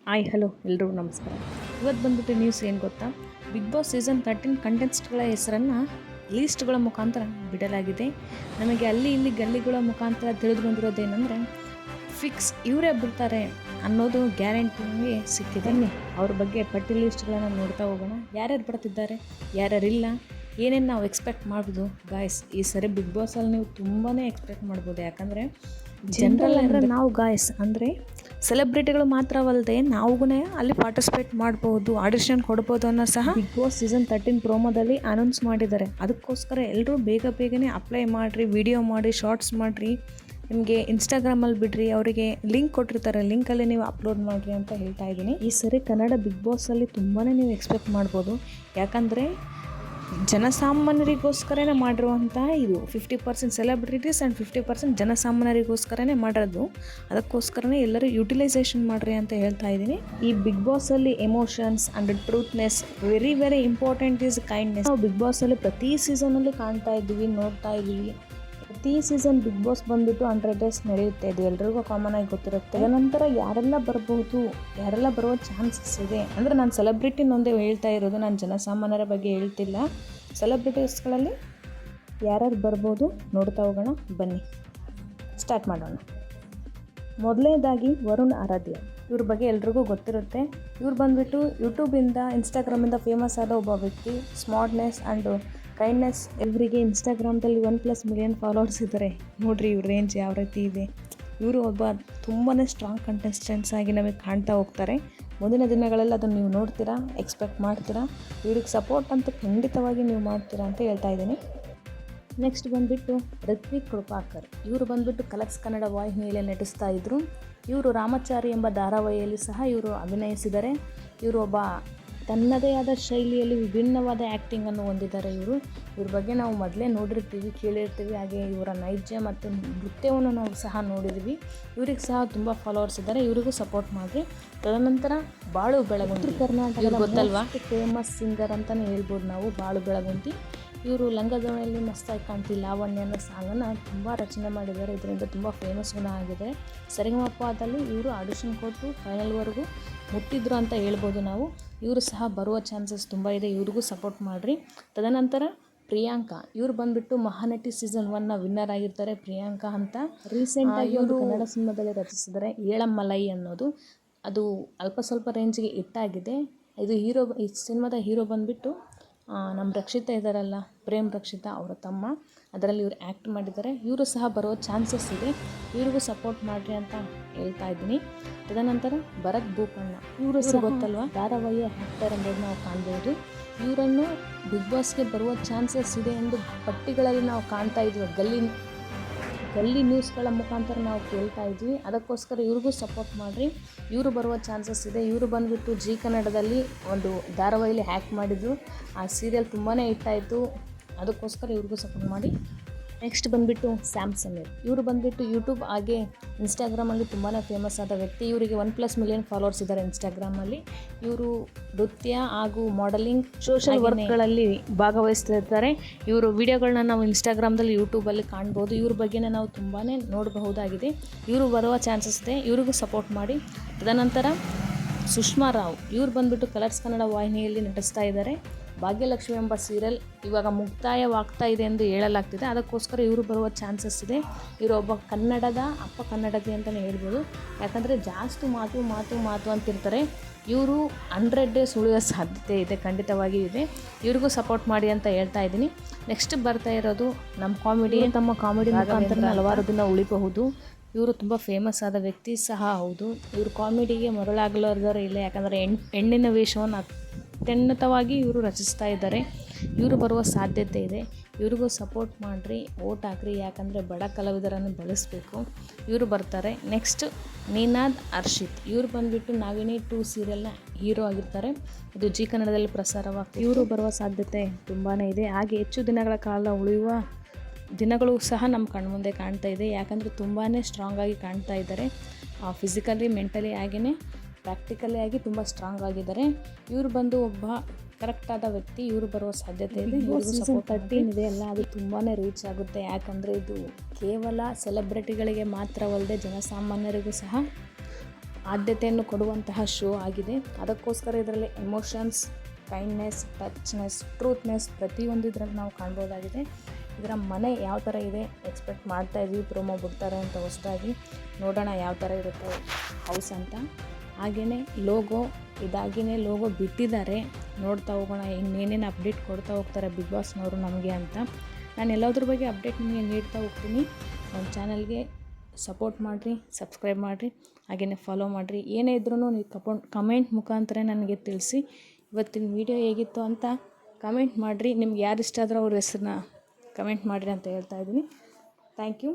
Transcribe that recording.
Hi hello ಎಲ್ರಿಗೂ ನಮಸ್ಕಾರ. ಇವತ್ತು ಬಂದ್ಬಿಟ್ಟು ನ್ಯೂಸ್ ಏನು ಗೊತ್ತಾ, ಬಿಗ್ ಬಾಸ್ ಸೀಸನ್ 13 ಕಂಟೆಸ್ಟ್ಗಳ ಹೆಸರನ್ನು ಲೀಸ್ಟ್ಗಳ ಮುಖಾಂತರ ಬಿಡಲಾಗಿದೆ. ನಮಗೆ ಅಲ್ಲಿ ಇಲ್ಲಿ ಗಲ್ಲಿಗಳ ಮುಖಾಂತರ ತಿಳಿದು ಬಂದಿರೋದೇನೆಂದರೆ ಫಿಕ್ಸ್ ಇವರೇ ಬಿಡ್ತಾರೆ ಅನ್ನೋದು ಗ್ಯಾರಂಟಿ ನಮಗೆ ಸಿಕ್ಕಿದೆ. ಅವ್ರ ಬಗ್ಗೆ ಪಟ್ಟಿ ಲೀಸ್ಟ್ಗಳನ್ನು ನೋಡ್ತಾ ಹೋಗೋಣ. ಯಾರ್ಯಾರು ಬರ್ತಿದ್ದಾರೆ, ಯಾರ್ಯಾರಿಲ್ಲ, ಏನೇನು ನಾವು ಎಕ್ಸ್ಪೆಕ್ಟ್ ಮಾಡ್ಬೋದು ಗಾಯ್ಸ್. ಈ ಸರಿ ಬಿಗ್ ಬಾಸಲ್ಲಿ ನೀವು ತುಂಬಾ ಎಕ್ಸ್ಪೆಕ್ಟ್ ಮಾಡ್ಬೋದು. ಯಾಕಂದರೆ ಜನರಲ್ ಅಂದರೆ ನಾವು ಗಾಯ್ಸ್ ಅಂದರೆ ಸೆಲೆಬ್ರಿಟಿಗಳು ಮಾತ್ರವಲ್ಲದೆ ನಾವು ಅಲ್ಲಿ ಪಾರ್ಟಿಸಿಪೇಟ್ ಮಾಡ್ಬೋದು, ಆಡಿಷನ್ ಕೊಡ್ಬೋದು ಅನ್ನೋ ಸಹ ಬಿಗ್ ಬಾಸ್ ಸೀಸನ್ 13 ಪ್ರೋಮೋದಲ್ಲಿ ಅನೌನ್ಸ್ ಮಾಡಿದ್ದಾರೆ. ಅದಕ್ಕೋಸ್ಕರ ಎಲ್ಲರೂ ಬೇಗನೆ ಅಪ್ಲೈ ಮಾಡಿರಿ, ವಿಡಿಯೋ ಮಾಡಿ, ಶಾರ್ಟ್ಸ್ ಮಾಡಿರಿ, ನಿಮಗೆ ಇನ್ಸ್ಟಾಗ್ರಾಮಲ್ಲಿ ಬಿಡ್ರಿ, ಅವರಿಗೆ ಲಿಂಕ್ ಕೊಟ್ಟಿರ್ತಾರೆ, ಲಿಂಕಲ್ಲಿ ನೀವು ಅಪ್ಲೋಡ್ ಮಾಡಿರಿ ಅಂತ ಹೇಳ್ತಾ ಇದ್ದೀನಿ. ಈ ಸರಿ ಕನ್ನಡ ಬಿಗ್ ಬಾಸಲ್ಲಿ ತುಂಬಾ ನೀವು ಎಕ್ಸ್ಪೆಕ್ಟ್ ಮಾಡ್ಬೋದು. ಯಾಕಂದರೆ ಜನಸಾಮಾನ್ಯರಿಗೋಸ್ಕರನೇ ಮಾಡಿರುವಂಥ ಇದು 50% ಸೆಲೆಬ್ರಿಟೀಸ್ ಆ್ಯಂಡ್ 50% ಜನಸಾಮಾನ್ಯರಿಗೋಸ್ಕರನೇ ಮಾಡಿರೋದು. ಅದಕ್ಕೋಸ್ಕರನೇ ಎಲ್ಲರೂ ಯುಟಿಲೈಸೇಷನ್ ಮಾಡಿರಿ ಅಂತ ಹೇಳ್ತಾ ಇದ್ದೀನಿ. ಈ ಬಿಗ್ ಬಾಸಲ್ಲಿ emotions and truthness very important is kindness. ನಾವು ಬಿಗ್ ಬಾಸಲ್ಲಿ ಪ್ರತಿ ಸೀಸನಲ್ಲಿ ಕಾಣ್ತಾ ಇದ್ದೀವಿ, ನೋಡ್ತಾ ಇದ್ದೀವಿ. ಪ್ರತಿ ಸೀಸನ್ ಬಿಗ್ ಬಾಸ್ ಬಂದುಬಿಟ್ಟು 100 ಡೇಸ್ ನಡೆಯುತ್ತೆ. ಇದು ಎಲ್ರಿಗೂ ಕಾಮನ್ ಆಗಿ ಗೊತ್ತಿರುತ್ತೆ. ತದನಂತರ ಯಾರೆಲ್ಲ ಬರಬಹುದು, ಯಾರೆಲ್ಲ ಬರುವ ಚಾನ್ಸಸ್ ಇದೆ ಅಂದರೆ ನಾನು ಸೆಲೆಬ್ರಿಟಿನೊಂದೇ ಹೇಳ್ತಾ ಇರೋದು, ನಾನು ಜನಸಾಮಾನ್ಯರ ಬಗ್ಗೆ ಹೇಳ್ತಿಲ್ಲ. ಸೆಲೆಬ್ರಿಟೀಸ್ಗಳಲ್ಲಿ ಯಾರ್ಯಾರು ಬರ್ಬೋದು ನೋಡ್ತಾ ಹೋಗೋಣ, ಬನ್ನಿ ಸ್ಟಾರ್ಟ್ ಮಾಡೋಣ. ಮೊದಲನೇದಾಗಿ ವರುಣ್ ಆರಾಧ್ಯ. ಇವ್ರ ಬಗ್ಗೆ ಎಲ್ರಿಗೂ ಗೊತ್ತಿರುತ್ತೆ. ಇವ್ರು ಬಂದುಬಿಟ್ಟು ಯೂಟ್ಯೂಬಿಂದ, ಇನ್ಸ್ಟಾಗ್ರಾಮಿಂದ ಫೇಮಸ್ ಆದ ಒಬ್ಬ ವ್ಯಕ್ತಿ. Smartness and kindness. ಇವರಿಗೆ ಇನ್ಸ್ಟಾಗ್ರಾಮ್ದಲ್ಲಿ 1+ ಮಿಲಿಯನ್ ಫಾಲೋವರ್ಸ್ ಇದ್ದಾರೆ. ನೋಡಿರಿ ಇವ್ರ ರೇಂಜ್ ಯಾವ ರೀತಿ ಇದೆ. ಇವರು ಒಬ್ಬ ತುಂಬಾ ಸ್ಟ್ರಾಂಗ್ ಕಂಟೆಸ್ಟೆಂಟ್ಸ್ ಆಗಿ ನಮಗೆ ಕಾಣ್ತಾ ಹೋಗ್ತಾರೆ. ಮುಂದಿನ ದಿನಗಳಲ್ಲಿ ಅದನ್ನು ನೀವು ನೋಡ್ತೀರಾ, ಎಕ್ಸ್ಪೆಕ್ಟ್ ಮಾಡ್ತೀರಾ. ಇವ್ರಿಗೆ ಸಪೋರ್ಟ್ ಅಂತೂ ಖಂಡಿತವಾಗಿ ನೀವು ಮಾಡ್ತೀರಾ ಅಂತ ಹೇಳ್ತಾ ಇದ್ದೀನಿ. ನೆಕ್ಸ್ಟ್ ಬಂದುಬಿಟ್ಟು ಋತ್ವಿಕ್ ಕೃಪಾಕರ್. ಇವರು ಬಂದುಬಿಟ್ಟು ಕಲರ್ಸ್ ಕನ್ನಡ ವಾಹಿನಿಯಲ್ಲಿ ನಟಿಸ್ತಾ ಇದ್ದರು. ಇವರು ರಾಮಚಾರಿ ಎಂಬ ಧಾರಾವಾಹಿಯಲ್ಲಿ ಸಹ ಇವರು ಅಭಿನಯಿಸಿದ್ದಾರೆ. ಇವರು ಒಬ್ಬ ತನ್ನದೇ ಆದ ಶೈಲಿಯಲ್ಲಿ ವಿಭಿನ್ನವಾದ ಆ್ಯಕ್ಟಿಂಗನ್ನು ಹೊಂದಿದ್ದಾರೆ. ಇವ್ರ ಬಗ್ಗೆ ನಾವು ಮೊದಲೇ ನೋಡಿರ್ತೀವಿ, ಕೇಳಿರ್ತೀವಿ. ಹಾಗೆ ಇವರ ನೈಜ ಮತ್ತು ನೃತ್ಯವನ್ನು ನಾವು ಸಹ ನೋಡಿದ್ದೀವಿ. ಇವ್ರಿಗೆ ಸಹ ತುಂಬ ಫಾಲೋವರ್ಸ್ ಇದ್ದಾರೆ. ಇವರಿಗೂ ಸಪೋರ್ಟ್ ಮಾಡಿರಿ. ತದನಂತರ ಬಾಳು ಬೆಳಗುಂದಿ, ಕರ್ನಾಟಕದ ಗೊತ್ತಲ್ವಾ, ಫೇಮಸ್ ಸಿಂಗರ್ ಅಂತಲೇ ಹೇಳ್ಬೋದು ನಾವು. ಬಾಳು ಬೆಳಗುಂದಿ ಇವರು ಲಂಗದೋಣಿಯಲ್ಲಿ ಮಸ್ತಾಗಿ ಕಾಣ್ತಿ ಲಾವಣ್ಯ ಅನ್ನೋ ಸಾಂಗನ್ನು ತುಂಬ ರಚನೆ ಮಾಡಿದ್ದಾರೆ. ಇದರಿಂದ ತುಂಬ ಫೇಮಸ್ ಗುಣ ಆಗಿದೆ. ಸರಿಗಮಪದಲ್ಲಿ ಇವರು ಆಡಿಷನ್ ಕೊಟ್ಟು ಫೈನಲ್ವರೆಗೂ ಮುಟ್ಟಿದ್ರು ಅಂತ ಹೇಳ್ಬೋದು ನಾವು. ಇವರು ಸಹ ಬರುವ ಚಾನ್ಸಸ್ ತುಂಬ ಇದೆ. ಇವ್ರಿಗೂ ಸಪೋರ್ಟ್ ಮಾಡಿರಿ. ತದನಂತರ ಪ್ರಿಯಾಂಕಾ. ಇವ್ರು ಬಂದುಬಿಟ್ಟು ಮಹಾನಟಿ ಸೀಸನ್ 1ನ ವಿನ್ನರ್ ಆಗಿರ್ತಾರೆ. ಪ್ರಿಯಾಂಕಾ ಅಂತ ರೀಸೆಂಟಾಗಿ ಇವರು ಕನ್ನಡ ಸಿನಿಮಾದಲ್ಲಿ ರಚಿಸಿದ್ದಾರೆ, ಏಳಮ್ಮಲೈ ಅನ್ನೋದು. ಅದು ಅಲ್ಪ ಸ್ವಲ್ಪ ರೇಂಜಿಗೆ ಹಿಟ್ಟಾಗಿದೆ. ಈ ಸಿನಿಮಾದ ಹೀರೋ ಬಂದುಬಿಟ್ಟು ನಮ್ಮ ರಕ್ಷಿತಾ ಇದ್ದಾರಲ್ಲ, ಪ್ರೇಮ್ ರಕ್ಷಿತಾ ಅವರ ತಮ್ಮ. ಅದರಲ್ಲಿ ಇವರು ಆ್ಯಕ್ಟ್ ಮಾಡಿದ್ದಾರೆ. ಇವರು ಸಹ ಬರೋ ಚಾನ್ಸಸ್ ಇದೆ. ಇವ್ರಿಗೂ ಸಪೋರ್ಟ್ ಮಾಡಿರಿ ಅಂತ ಹೇಳ್ತಾ ಇದ್ದೀನಿ. ತದನಂತರ ಭರತ್ ಬೋಪಣ್ಣ. ಇವರು ಸಹ ಗೊತ್ತಲ್ವ, ಧಾರಾವಾಹಿಯ ಆ್ಯಕ್ಟರ್ ಎಂಬುದು ನಾವು ಕಾಣ್ಬೋದು. ಇವರನ್ನು ಬಿಗ್ ಬಾಸ್ಗೆ ಬರುವ ಚಾನ್ಸಸ್ ಇದೆ ಎಂದು ಪಟ್ಟಿಗಳಲ್ಲಿ ನಾವು ಕಾಣ್ತಾ ಇದ್ವಿ. ಗಲ್ಲಿ ನ್ಯೂಸ್ಗಳ ಮುಖಾಂತರ ನಾವು ಕೇಳ್ತಾ ಇದ್ವಿ. ಅದಕ್ಕೋಸ್ಕರ ಇವ್ರಿಗೂ ಸಪೋರ್ಟ್ ಮಾಡಿರಿ. ಇವರು ಬರುವ ಚಾನ್ಸಸ್ ಇದೆ. ಇವರು ಬಂದುಬಿಟ್ಟು ಜಿ ಕನ್ನಡದಲ್ಲಿ ಒಂದು ಧಾರಾವಾಹಿಯಲ್ಲಿ ಆ್ಯಕ್ಟ್ ಮಾಡಿದ್ರು. ಆ ಸೀರಿಯಲ್ ತುಂಬಾ ಹಿಟ್ಟಾಯಿತು. ಅದಕ್ಕೋಸ್ಕರ ಇವ್ರಿಗೂ ಸಪೋರ್ಟ್ ಮಾಡಿ. ನೆಕ್ಸ್ಟ್ ಬಂದುಬಿಟ್ಟು ಸ್ಯಾಮ್ ಸಮೀರ್. ಇವರು ಬಂದುಬಿಟ್ಟು ಯೂಟ್ಯೂಬ್ ಹಾಗೆ ಇನ್ಸ್ಟಾಗ್ರಾಮಲ್ಲಿ ತುಂಬಾ ಫೇಮಸ್ ಆದ ವ್ಯಕ್ತಿ. ಇವರಿಗೆ 1+ ಮಿಲಿಯನ್ ಫಾಲೋವರ್ಸ್ ಇದ್ದಾರೆ ಇನ್ಸ್ಟಾಗ್ರಾಮಲ್ಲಿ. ಇವರು ನೃತ್ಯ ಹಾಗೂ ಮಾಡೆಲಿಂಗ್, ಸೋಷಲ್ ವರ್ಕ್ಗಳಲ್ಲಿ ಭಾಗವಹಿಸ್ತಿರ್ತಾರೆ. ಇವರು ವಿಡಿಯೋಗಳನ್ನ ನಾವು ಇನ್ಸ್ಟಾಗ್ರಾಮ್ದಲ್ಲಿ, ಯೂಟ್ಯೂಬಲ್ಲಿ ಕಾಣ್ಬೋದು. ಇವ್ರ ಬಗ್ಗೆನೇ ನಾವು ತುಂಬಾ ನೋಡಬಹುದಾಗಿದೆ. ಇವರು ಬರುವ ಚಾನ್ಸಸ್ ಇದೆ. ಇವ್ರಿಗೂ ಸಪೋರ್ಟ್ ಮಾಡಿ. ತದನಂತರ ಸುಷ್ಮಾ ರಾವ್. ಇವ್ರು ಬಂದುಬಿಟ್ಟು ಕಲರ್ಸ್ ಕನ್ನಡ ವಾಹಿನಿಯಲ್ಲಿ ನಟಿಸ್ತಾ ಇದ್ದಾರೆ. ಭಾಗ್ಯಲಕ್ಷ್ಮಿ ಎಂಬ ಸೀರಿಯಲ್ ಇವಾಗ ಮುಕ್ತಾಯವಾಗ್ತಾ ಇದೆ ಎಂದು ಹೇಳಲಾಗ್ತಿದೆ. ಅದಕ್ಕೋಸ್ಕರ ಇವರು ಬರುವ ಚಾನ್ಸಸ್ ಇದೆ. ಇವರು ಒಬ್ಬ ಕನ್ನಡದ ಅಪ್ಪ ಕನ್ನಡತಿ ಅಂತಲೇ ಹೇಳ್ಬೋದು. ಯಾಕಂದರೆ ಜಾಸ್ತಿ ಮಾತು ಅಂತಿರ್ತಾರೆ. ಇವರು 100 ಡೇಸ್ ಉಳಿಯೋ ಸಾಧ್ಯತೆ ಇದೆ, ಖಂಡಿತವಾಗಿಯೂ ಇದೆ. ಇವ್ರಿಗೂ ಸಪೋರ್ಟ್ ಮಾಡಿ ಅಂತ ಹೇಳ್ತಾ ಇದ್ದೀನಿ. ನೆಕ್ಸ್ಟ್ ಬರ್ತಾ ಇರೋದು ನಮ್ಮ ಕಾಮಿಡಿ. ತಮ್ಮ ಕಾಮಿಡಿ ಮುಖಾಂತರ ಹಲವಾರು ದಿನ ಉಳಿಬಹುದು. ಇವರು ತುಂಬ ಫೇಮಸ್ ಆದ ವ್ಯಕ್ತಿ ಸಹ ಹೌದು. ಇವರು ಕಾಮಿಡಿಗೆ ಮರಳಾಗಲಾರ್ದವರು ಇಲ್ಲ. ಯಾಕಂದರೆ ಹೆಣ್ಣಿನ ವೇಷವನ್ನು ಅತ್ಯುನ್ನತವಾಗಿ ಇವರು ರಚಿಸ್ತಾ ಇದ್ದಾರೆ. ಇವರು ಬರುವ ಸಾಧ್ಯತೆ ಇದೆ. ಇವ್ರಿಗೂ ಸಪೋರ್ಟ್ ಮಾಡಿರಿ, ಓಟ್ ಹಾಕ್ರಿ. ಯಾಕಂದರೆ ಬಡ ಕಲಾವಿದರನ್ನು ಬೆಳೆಸಬೇಕು. ಇವರು ಬರ್ತಾರೆ. ನೆಕ್ಸ್ಟ್ ನೀನಾದ್ ಹರ್ಷಿತ್. ಇವರು ಬಂದುಬಿಟ್ಟು ನಾಗಿನಿ 2 ಸೀರಿಯಲ್ನ ಹೀರೋ ಆಗಿರ್ತಾರೆ. ಇದು ಜಿ ಕನ್ನಡದಲ್ಲಿ ಪ್ರಸಾರವಾಗ್ತದೆ. ಇವರು ಬರುವ ಸಾಧ್ಯತೆ ತುಂಬಾ ಇದೆ. ಹಾಗೆ ಹೆಚ್ಚು ದಿನಗಳ ಕಾಲ ಉಳಿಯುವ ದಿನಗಳು ಸಹ ನಮ್ಮ ಕಣ್ಮುಂದೆ ಕಾಣ್ತಾ ಇದೆ. ಯಾಕಂದರೆ ತುಂಬಾ ಸ್ಟ್ರಾಂಗ್ ಆಗಿ ಕಾಣ್ತಾ ಇದ್ದಾರೆ. ಫಿಸಿಕಲಿ, ಮೆಂಟಲಿ ಹಾಗೆಯೇ ಪ್ರಾಕ್ಟಿಕಲಿ ಆಗಿ ತುಂಬ ಸ್ಟ್ರಾಂಗ್ ಆಗಿದ್ದಾರೆ. ಇವರು ಬಂದು ಒಬ್ಬ ಕರೆಕ್ಟಾದ ವ್ಯಕ್ತಿ. ಇವರು ಬರುವ ಸಾಧ್ಯತೆ ಇದೆ. ಸೀಸನ್ 13 ಇದೆ ಅಲ್ಲ, ಅದು ತುಂಬಾ ರೀಚ್ ಆಗುತ್ತೆ. ಯಾಕಂದರೆ ಇದು ಕೇವಲ ಸೆಲೆಬ್ರಿಟಿಗಳಿಗೆ ಮಾತ್ರವಲ್ಲದೆ ಜನಸಾಮಾನ್ಯರಿಗೂ ಸಹ ಆದ್ಯತೆಯನ್ನು ಕೊಡುವಂತಹ ಶೋ ಆಗಿದೆ. ಅದಕ್ಕೋಸ್ಕರ ಇದರಲ್ಲಿ ಎಮೋಷನ್ಸ್, ಕೈಂಡ್ನೆಸ್, ಟಚ್ನೆಸ್, ಟ್ರೂತ್ನೆಸ್ ಪ್ರತಿಯೊಂದು ಇದರಲ್ಲಿ ನಾವು ಕಾಣ್ಬೋದಾಗಿದೆ. ಇದರ ಮನೆ ಯಾವ ಥರ ಇದೆ ಎಕ್ಸ್ಪೆಕ್ಟ್ ಮಾಡ್ತಾಯಿದ್ವಿ, ಪ್ರೋಮೋ ಬಿಡ್ತಾರೆ ಅಂತ ಹೊಸದಾಗಿ. ನೋಡೋಣ ಯಾವ ಥರ ಇರುತ್ತೆ ಹೌಸ್ ಅಂತ. ಹಾಗೆಯೇ ಲೋಗೋ ಇದಾಗಿಯೇ ಲೋಗೋ ಬಿಟ್ಟಿದ್ದಾರೆ. ನೋಡ್ತಾ ಹೋಗೋಣ ಇನ್ನೇನೇನು ಅಪ್ಡೇಟ್ ಕೊಡ್ತಾ ಹೋಗ್ತಾರೆ ಬಿಗ್ ಬಾಸ್ನವರು ನಮಗೆ ಅಂತ. ನಾನು ಎಲ್ಲದ್ರ ಬಗ್ಗೆ ಅಪ್ಡೇಟ್ ನಿಮಗೆ ನೀಡ್ತಾ ಹೋಗ್ತೀನಿ. ನನ್ನ ಚಾನಲ್ಗೆ ಸಪೋರ್ಟ್ ಮಾಡಿರಿ, ಸಬ್ಸ್ಕ್ರೈಬ್ ಮಾಡಿರಿ, ಹಾಗೆಯೇ ಫಾಲೋ ಮಾಡಿರಿ. ಏನೇ ಇದ್ರೂ ನೀವು ಕಮೆಂಟ್ ಮುಖಾಂತರ ನನಗೆ ತಿಳಿಸಿ. ಇವತ್ತಿನ ವಿಡಿಯೋ ಹೇಗಿತ್ತು ಅಂತ ಕಮೆಂಟ್ ಮಾಡಿರಿ. ನಿಮ್ಗೆ ಯಾರು ಇಷ್ಟ ಆದರೂ ಅವ್ರ ಹೆಸ್ರನ್ನ ಕಮೆಂಟ್ ಮಾಡಿರಿ ಅಂತ ಹೇಳ್ತಾ ಇದ್ದೀನಿ. Thank you.